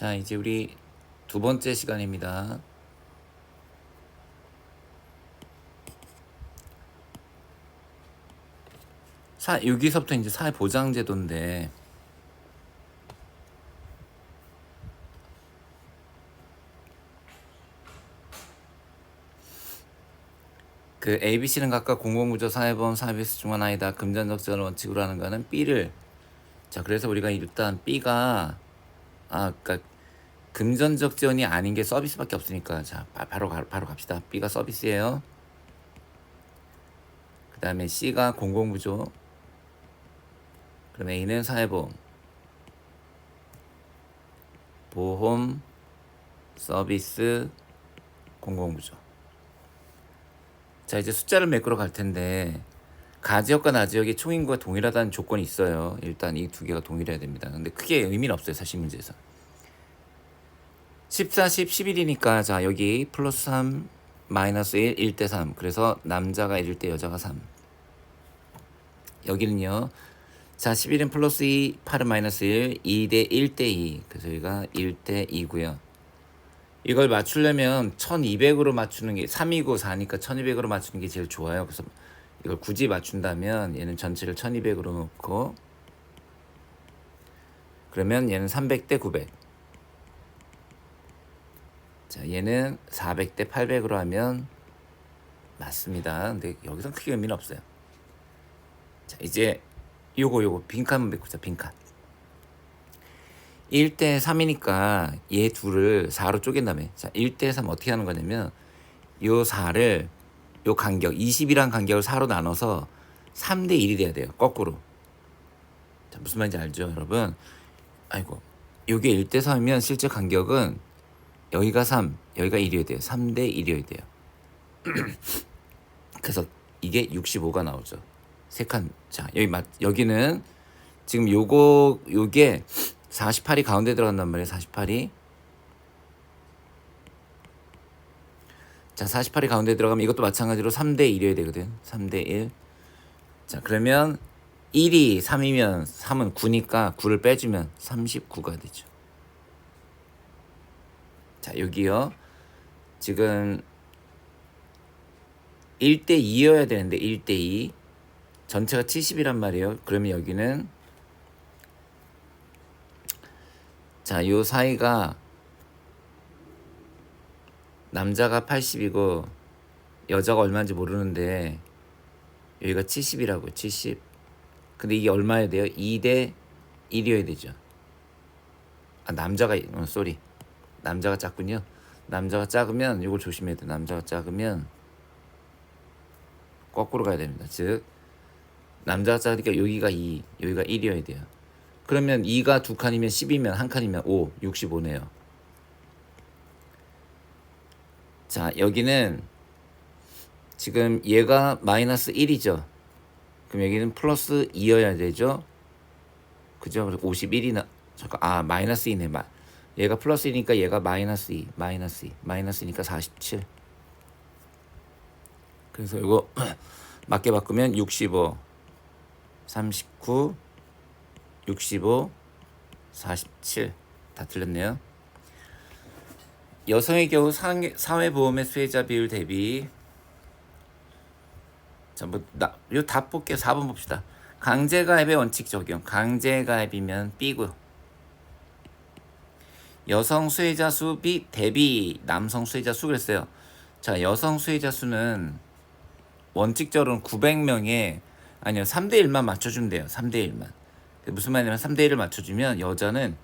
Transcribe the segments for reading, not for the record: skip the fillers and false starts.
자, 이제 우리 두 번째 시간입니다. 여기서부터 이제 사회보장제도인데, 그 ABC는 각각 공공구조, 사회보험, 사회비스 중 하나이다. 금전적자를 원칙으로 하는 거는 B를, 자, 그래서 우리가 일단 B가, 그러니까 금전적 지원이 아닌 게 서비스밖에 없으니까, 자, 바로 갑시다. B가 서비스예요. 그 다음에 C가 공공구조, 그럼 A는 사회보험, 보험, 서비스, 공공구조. 자, 이제 숫자를 매꾸러 갈 텐데, 가지역과 나지역의 총인구가 동일하다는 조건이 있어요. 일단 이 두 개가 동일해야 됩니다. 근데 크게 의미는 없어요, 사실 문제에서. 14, 10, 11이니까 자, 여기 플러스 3, 마이너스 1, 1대 3. 그래서 남자가 1일 때 여자가 3. 여기는요. 자, 11은 플러스 2, 8은 마이너스 1, 2대 1대 2. 그래서 여기가 1대 2고요. 이걸 맞추려면 1200으로 맞추는 게 3이고 4니까 1200으로 맞추는 게 제일 좋아요. 그래서 이걸 굳이 맞춘다면 얘는 전체를 1200으로 놓고, 그러면 얘는 300대 900. 자, 얘는 400대 800으로 하면 맞습니다. 근데 여기선 크게 의미는 없어요. 자, 이제 요거 빈칸만 메꾸자. 빈칸. 1대 3이니까 얘 둘을 4로 쪼갠다며. 자, 1대 3 어떻게 하는 거냐면 요 4를 요 간격 20이란 간격을 4로 나눠서 3대 1이 돼야 돼요. 거꾸로. 자, 무슨 말인지 알죠, 여러분? 아이고. 요게 1대 3이면 실제 간격은 여기가 3, 여기가 1이어야 돼요. 3대 1이어야 돼요. 그래서 이게 65가 나오죠. 세 칸. 자, 여기는 지금 요게 48이 가운데 들어간단 말이에요. 48이. 자, 48이 가운데 들어가면 이것도 마찬가지로 3대 1이어야 되거든. 3대 1. 자, 그러면 1이 3이면 3은 9니까 9를 빼주면 39가 되죠. 자, 여기요. 지금 1대 2여야 되는데 1대 2. 전체가 70이란 말이에요. 그러면 여기는 자, 요 사이가 남자가 80이고 여자가 얼마인지 모르는데 여기가 70이라고요. 70. 근데 이게 얼마여야 돼요? 2대 1이어야 되죠. 남자가 남자가 작군요. 남자가 작으면 이걸 조심해야 돼. 남자가 작으면 거꾸로 가야 됩니다. 즉 남자가 작으니까 여기가 2, 여기가 1이어야 돼요. 그러면 2가 두 칸이면 10이면 한 칸이면 5, 65네요. 자, 여기는 지금 얘가 마이너스 1이죠. 그럼 여기는 플러스 2여야 되죠. 그죠? 그래서 51이나 마이너스 2네. 얘가 플러스 2니까 얘가 마이너스 2, 마이너스니까 47. 그래서 이거 맞게 바꾸면 65, 39, 65, 47. 다 틀렸네요. 여성의 경우 사회보험의 수혜자 비율 대비. 자, 요 답 볼게요. 4번 봅시다. 강제가입의 원칙 적용. 강제가입이면 B고요. 여성 수혜자 수 대비 남성 수혜자 수 그랬어요. 자, 여성 수혜자 수는 원칙적으로는 900명에 3대 1만 맞춰주면 돼요. 3대 1만. 무슨 말이냐면 3대 1을 맞춰주면 여자는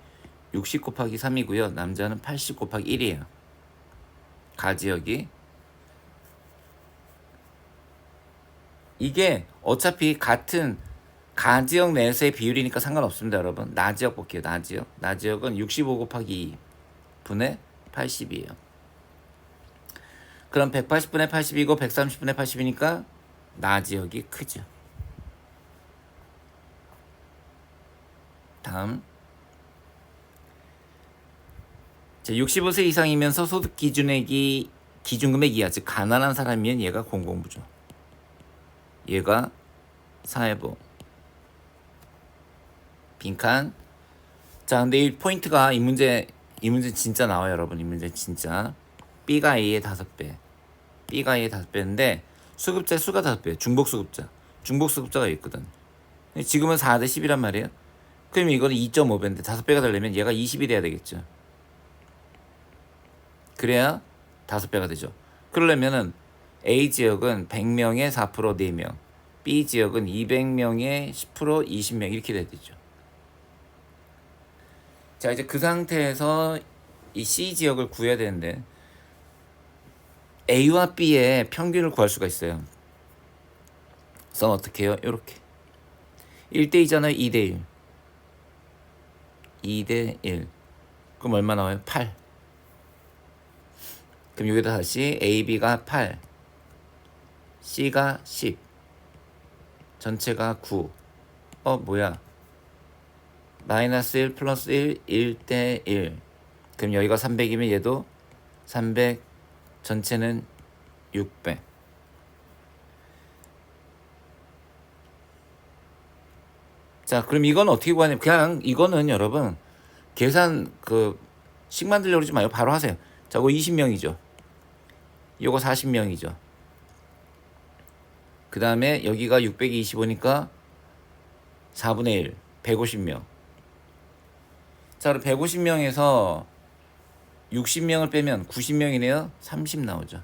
60 곱하기 3이고요. 남자는 80 곱하기 1이에요. 가지역이. 이게 어차피 같은 가지역 내에서의 비율이니까 상관없습니다, 여러분. 나지역 볼게요. 나지역은 65 곱하기 2 분의 80이에요. 그럼 180분의 80이고 130분의 80이니까 나지역이 크죠. 다음. 자, 65세 이상이면서 소득 기준금액 이하, 즉 가난한 사람이면 얘가 공공부죠. 얘가 사회보험. 빈칸. 자, 근데 이 포인트가 이 문제 이 문제 진짜 나와요, 여러분. 이 문제 진짜. B가 A의 5배. B가 A의 5배인데 수급자 수가 5배. 중복 수급자. 중복 수급자가 있거든. 지금은 4대 10이란 말이에요. 그럼 이거는 2.5배인데 5배가 되려면 얘가 20이 돼야 되겠죠. 그래야 5배가 되죠. 그러려면은 A 지역은 100명에 4% 4명, B 지역은 200명에 10% 20명 이렇게 돼야 되죠. 자, 이제 그 상태에서 이 C 지역을 구해야 되는데 A와 B의 평균을 구할 수가 있어요. 그래서 어떻게 해요? 이렇게 1대2잖아요. 2대1 2대1 그럼 얼마 나와요? 8. 그럼 여기다 다시 A, B가 8 C가 10 전체가 9 뭐야 마이너스 1 플러스 1 1대1 그럼 여기가 300이면 얘도 300 전체는 600 자 그럼 이건 어떻게 구하냐면 그냥 이거는 여러분 계산 식 만들려고 그러지 마요. 바로 하세요. 자, 이거 20명이죠. 요거 40명이죠. 그 다음에 여기가 625니까 4분의 1 150명. 자 그럼 150명에서 60명을 빼면 90명이네요. 30 나오죠.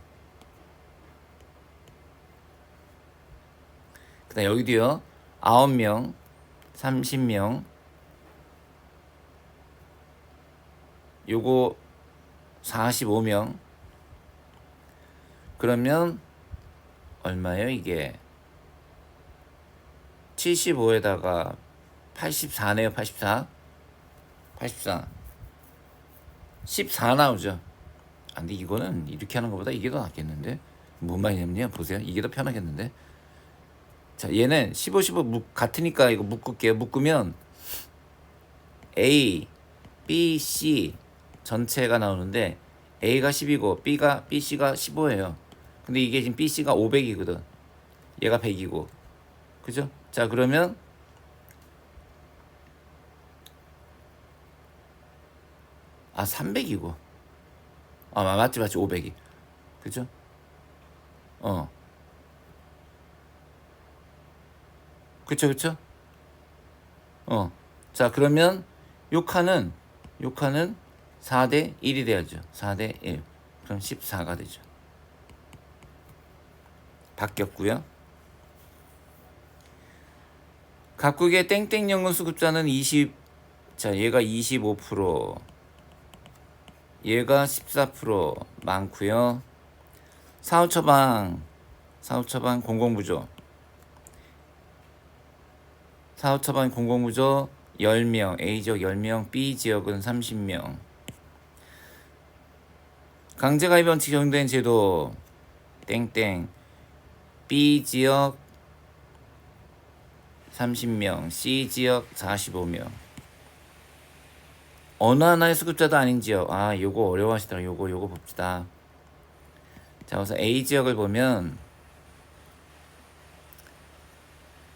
그 다음 여기도요. 9명 30명 요거 45명 그러면 얼마예요 이게 75에다가 84네요. 84 14 나오죠. 근데 이거는 이렇게 하는 것보다 이게 더 낫겠는데 뭔 말이냐면요 보세요. 이게 더 편하겠는데 자 얘는 15 같으니까 이거 묶을게요. 묶으면 A, B, C 전체가 나오는데 A가 10이고 B, C가 15예요. 근데 이게 지금 B, C가 500이거든. 얘가 100이고 그죠? 자 그러면 아 300이고 맞지 500이 그죠? 그쵸 자 그러면 요 칸은 4대 1이 돼야죠. 4대 1 그럼 14가 되죠. 바뀌었고요. 각국의 땡땡 연금 수급자는 20 자 얘가 25% 얘가 14% 많고요. 사후처방 공공부조 사후처방 공공부조 10명 A지역 10명 B지역은 30명 강제가입 원칙 적용된 제도 땡땡 B지역 30명 C지역 45명 어느 하나의 수급자도 아닌 지역 요거 어려워하시더라. 요거 봅시다. 자 우선 A지역을 보면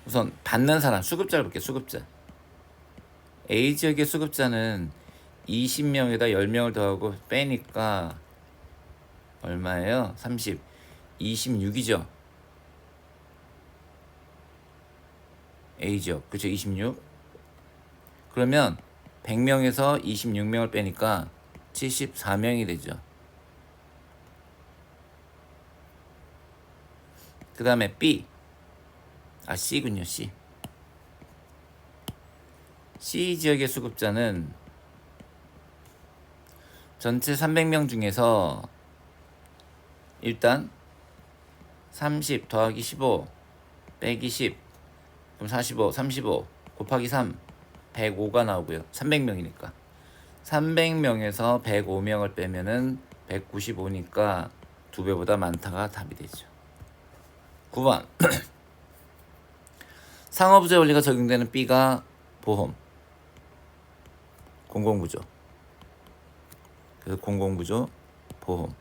우선 받는 사람 수급자를 볼게요. 수급자 A지역의 수급자는 20명에다 10명을 더하고 빼니까 얼마예요? 30 26이죠. A지역 그쵸 26 그러면 100명에서 26명을 빼니까 74명이 되죠. 그 다음에 B C군요. C 지역의 수급자는 전체 300명 중에서 일단 30 더하기 15 빼기 10 그럼 45 35 곱하기 3 105가 나오고요. 300명이니까 300명에서 105명을 빼면은 195니까 2배보다 많다가 답이 되죠. 9번 상호부재 원리가 적용되는 B가 보험 공공부조 그래서 공공부조 보험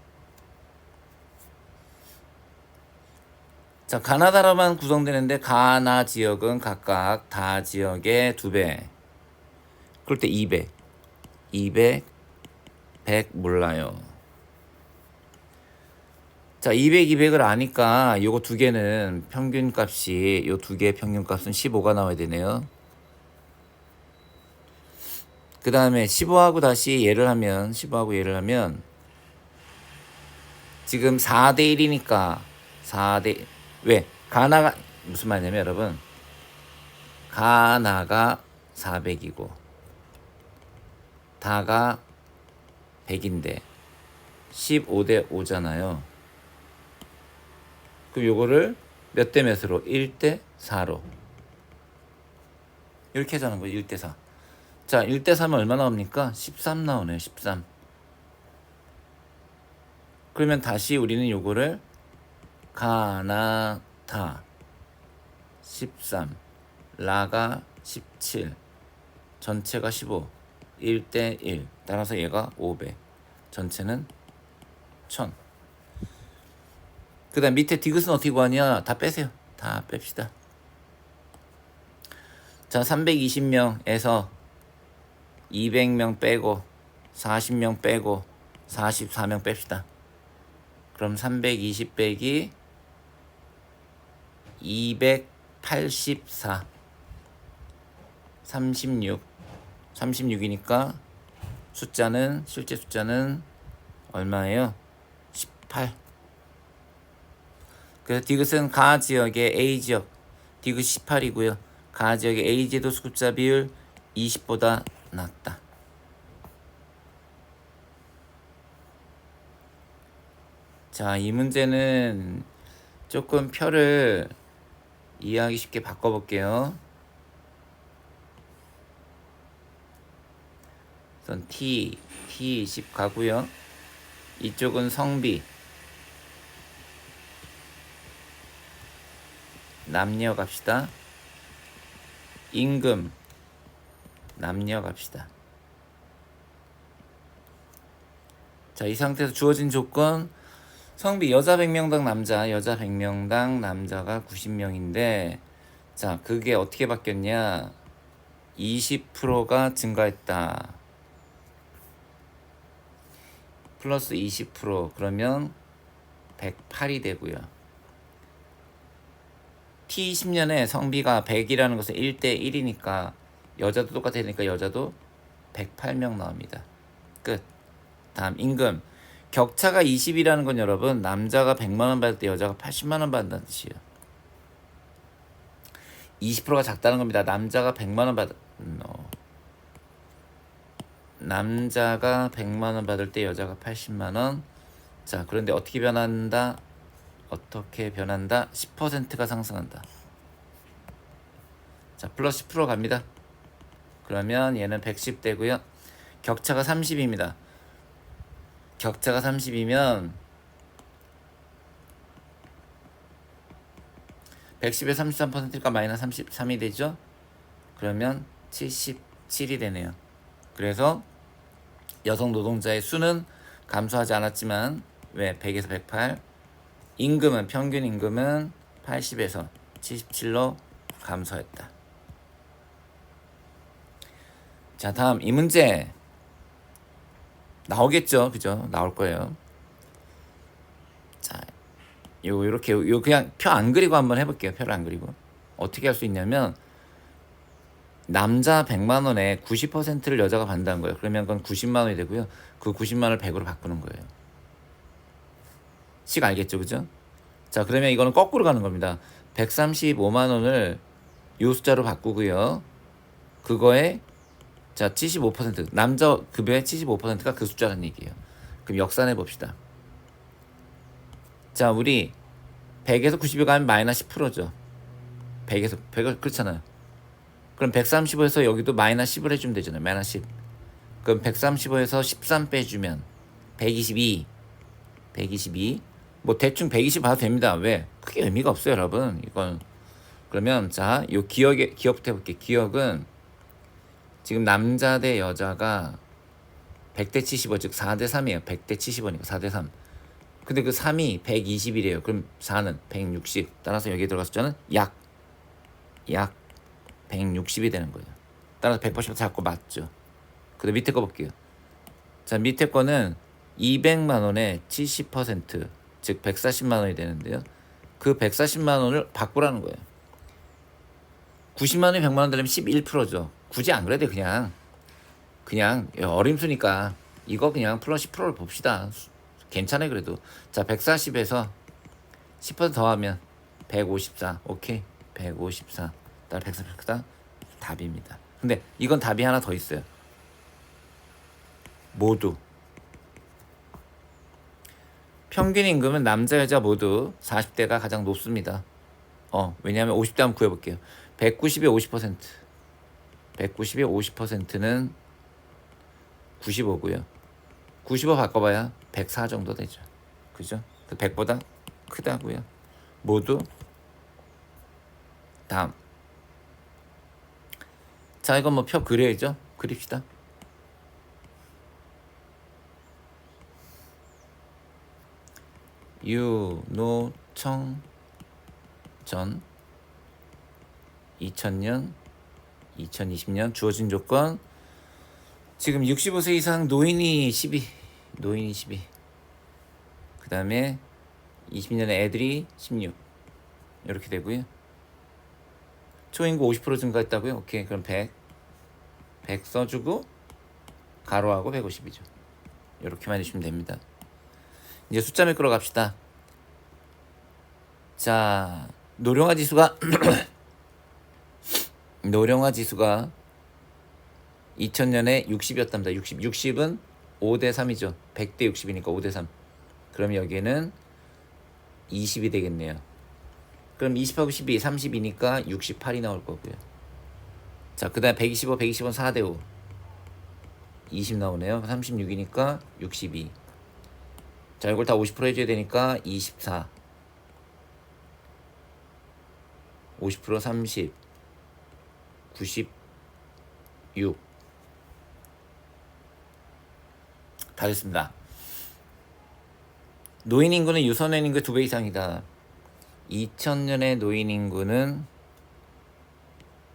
자 가나다로만 구성되는데 가나 지역은 각각 다 지역의 2배 그럴 때 200 100 몰라요. 자, 200, 200을 아니까 요거 두 개는 평균값이 요 두 개의 평균값은 15가 나와야 되네요. 그 다음에 15하고 다시 예를 하면 15하고 예를 하면 지금 4대 1이니까 4대 왜? 가나가 무슨 말이냐면 여러분 가나가 400이고 다가 100인데 15대 5잖아요. 그럼 요거를 몇 대 몇으로? 1대 4로 이렇게 하자는 거예요. 1대 4. 자, 1대 3은 얼마 나옵니까? 13 나오네요. 13. 그러면 다시 우리는 요거를 가나다 13 라가 17 전체가 15 1대 1 따라서 얘가 500 전체는 1000. 그 다음 밑에 디귿은 어떻게 구하냐? 다 빼세요. 다 뺍시다. 자, 320명에서 200명 빼고 40명 빼고 44명 뺍시다. 그럼 320 빼기 284 36 36이니까 숫자는 실제 숫자는 얼마예요? 18. 그래서 디귿은 가 지역의 A 지역 디귿 18이고요. 가 지역의 A 제도 소수자 비율 20보다 낮다. 자, 이 문제는 조금 표를 이해하기 쉽게 바꿔볼게요. 우선 T10 가고요. 이쪽은 성비 남녀 갑시다. 임금 남녀 갑시다. 자, 이 상태에서 주어진 조건 성비 여자 100명당 남자 여자 100명당 남자가 90명인데 자, 그게 어떻게 바뀌었냐? 20%가 증가했다. 플러스 20% 그러면 108이 되고요. T20년에 성비가 100이라는 것은 1대 1이니까 여자도 똑같아야 되니까 여자도 108명 나옵니다. 끝. 다음 임금. 격차가 20이라는 건 여러분 남자가 100만 원 받을 때 여자가 80만 원 받는다는 뜻이에요. 20%가 작다는 겁니다. 남자가 100만 원 남자가 100만 원 받을 때 여자가 80만 원. 자, 그런데 어떻게 변한다? 10%가 상승한다. 자, 플러스 10% 갑니다. 그러면 얘는 110 되고요. 격차가 30입니다. 격차가 30이면 110에 33%니까 마이너스 33이 되죠. 그러면 77이 되네요. 그래서 여성 노동자의 수는 감소하지 않았지만 왜 100에서 108 임금은 평균 임금은 80에서 77로 감소했다. 자, 다음 이 문제 나오겠죠, 그죠? 나올 거예요. 자, 요렇게 그냥 표 안 그리고 한번 해볼게요. 표를 안 그리고 어떻게 할 수 있냐면 남자 100만 원에 90%를 여자가 받는다는 거예요. 그러면 그건 90만 원이 되고요. 그 90만 원을 100으로 바꾸는 거예요. 식 알겠죠, 그죠? 자, 그러면 이거는 거꾸로 가는 겁니다. 135만 원을 요 숫자로 바꾸고요. 그거에 자 75% 남자 급여의 75%가 그 숫자라는 얘기예요. 그럼 역산해 봅시다. 자, 우리 100에서 90이 가면 마이너스 10%죠. 100에서 100을 그렇잖아요. 그럼 135에서 여기도 마이너스 10을 해주면 되잖아요. 마이너스 10. 그럼 135에서 13 빼주면 122. 뭐 대충 120 봐도 됩니다. 왜? 크게 의미가 없어요, 여러분. 이건 그러면 자, 요 기억부터 해볼게요. 기억은 지금 남자 대 여자가 100대 75, 즉 4대 3이에요. 100대 75니까 4대 3. 근데 그 3이 120이래요. 그럼 4는 160. 따라서 여기에 들어갈 숫자는 약 160이 되는 거예요. 따라서 180 자꾸 맞죠. 근데 밑에 거 볼게요. 자, 밑에 거는 200만 원에 70%, 즉 140만 원이 되는데요. 그 140만 원을 바꾸라는 거예요. 90만 원에 100만 원 되려면 11%죠. 굳이 안 그래도 그냥 어림수니까 이거 그냥 플러스 10%를 봅시다. 괜찮아요 그래도. 자, 140에서 10% 더하면 154. 오케이. 154. 딱 144. 답입니다. 근데 이건 답이 하나 더 있어요. 모두 평균 임금은 남자 여자 모두 40대가 가장 높습니다. 왜냐하면 50대 한번 구해볼게요. 190에 50%. 190에 50%는 95고요. 95 바꿔봐야 104 정도 되죠. 그죠? 100보다 크다고요. 모두 다음. 자, 이건 뭐 표 그려야죠. 그립시다. 유노청 전 2000년 2020년 주어진 조건 지금 65세 이상 노인이 12 그 다음에 20년에 애들이 16 이렇게 되고요. 초인구 50% 증가했다고요? 오케이, 그럼 100 써주고 가로하고 150이죠. 이렇게만 해주시면 됩니다. 이제 숫자 매끄러 갑시다. 자, 노령화 지수가 노령화 지수가 2000년에 60이었답니다. 60은 5대 3이죠. 100대 60이니까 5대 3. 그럼 여기에는 20이 되겠네요. 그럼 20하고 12, 32니까 68이 나올 거고요. 자, 그 다음에 125, 120은 4대 5. 20 나오네요. 36이니까 62. 자, 이걸 다 50% 해줘야 되니까 24. 50% 30. 96. 다 됐습니다. 노인 인구는 유소년 인구 2배 이상이다. 2000년의 노인 인구는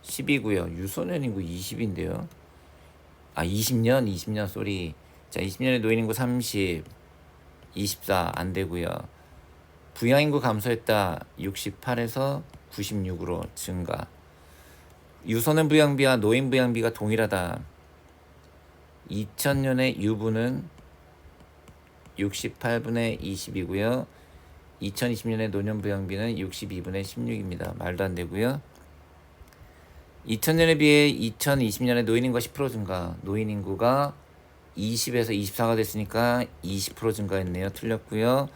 10이고요. 유소년 인구 20인데요. 20년 쏘리. 자, 20년의 노인 인구 30. 24 안 되고요. 부양 인구 감소했다. 68에서 96으로 증가. 유소년 부양비와 노인 부양비가 동일하다. 2000년의 유부는 68분의 20이고요. 2020년의 노년 부양비는 62분의 16입니다. 말도 안 되고요. 2000년에 비해 2020년에 노인 인구가 10% 증가. 노인 인구가 20에서 24가 됐으니까 20% 증가했네요. 틀렸고요.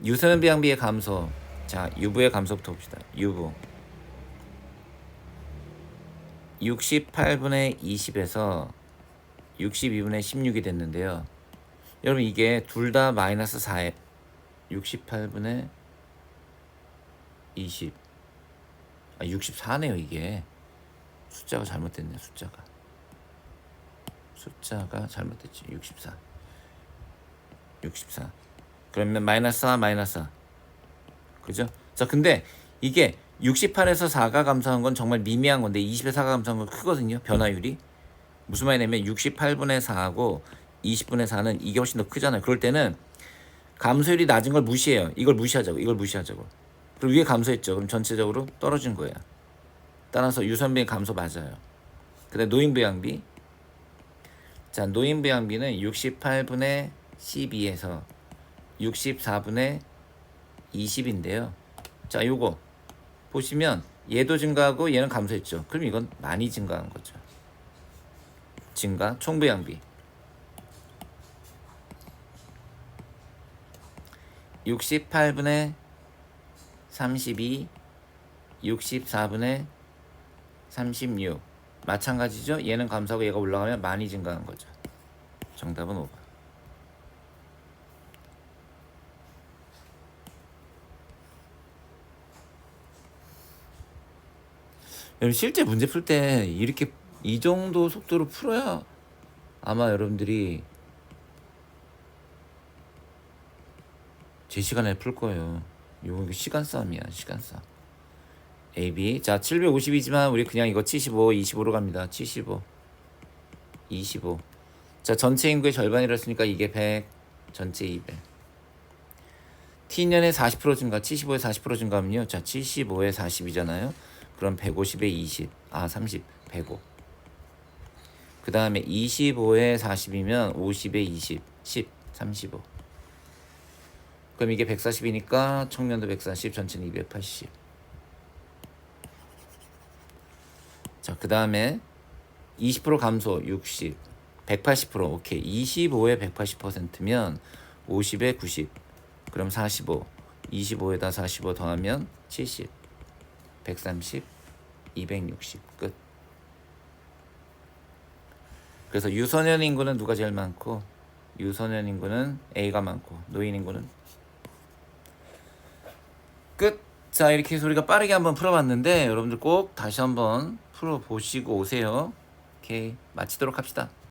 유소년 부양비의 감소. 자, 유부의 감소부터 봅시다. 유부 68분의 20에서 62분의 16이 됐는데요. 여러분 이게 둘 다 마이너스 4에 68분의 20 64네요. 이게 숫자가 잘못됐네요. 숫자가 잘못됐지. 64 그러면 마이너스 4 마이너스 4 그죠? 자, 근데 이게 68에서 4가 감소한 건 정말 미미한 건데 20에서 4가 감소한 건 크거든요. 변화율이 무슨 말이냐면 68분의 4하고 20분의 4는 이게 훨씬 더 크잖아요. 그럴 때는 감소율이 낮은 걸 무시해요. 이걸 무시하자고. 그리고 위에 감소했죠. 그럼 전체적으로 떨어진 거예요. 따라서 유선비의 감소 맞아요. 그다음 노인부양비. 자, 노인부양비는 68분의 12에서 64분의 20인데요. 자, 요거 보시면 얘도 증가하고 얘는 감소했죠. 그럼 이건 많이 증가한 거죠. 증가 총부양비 68분의 32 64분의 36 마찬가지죠. 얘는 감소하고 얘가 올라가면 많이 증가한 거죠. 정답은 5번. 여러분 실제 문제 풀 때 이렇게 이 정도 속도로 풀어야 아마 여러분들이 제 시간에 풀 거예요. 이거 시간 싸움이야. 시간 싸움. AB 자 750이지만 우리 그냥 이거 75 25로 갑니다. 75 25 자, 전체 인구의 절반이랬으니까 이게 100, 전체 200. T년에 40% 증가, 75에 40% 증가하면요. 자, 75에 40이잖아요. 그럼 150에 20, 30, 105. 그 다음에 25에 40이면 50에 20, 10, 35. 그럼 이게 140이니까 청년도 140, 전체는 280. 자, 그 다음에 20% 감소, 60, 180%. 오케이. 25에 180%면 50에 90. 그럼 45. 25에다 45 더하면 70, 130, 260. 끝. 그래서 유소년 인구는 누가 제일 많고, 유소년 인구는 A가 많고, 노인 인구는 끝. 자, 이렇게 해서 우리가 빠르게 한번 풀어봤는데 여러분들 꼭 다시 한번 풀어보시고 오세요. 오케이, 마치도록 합시다.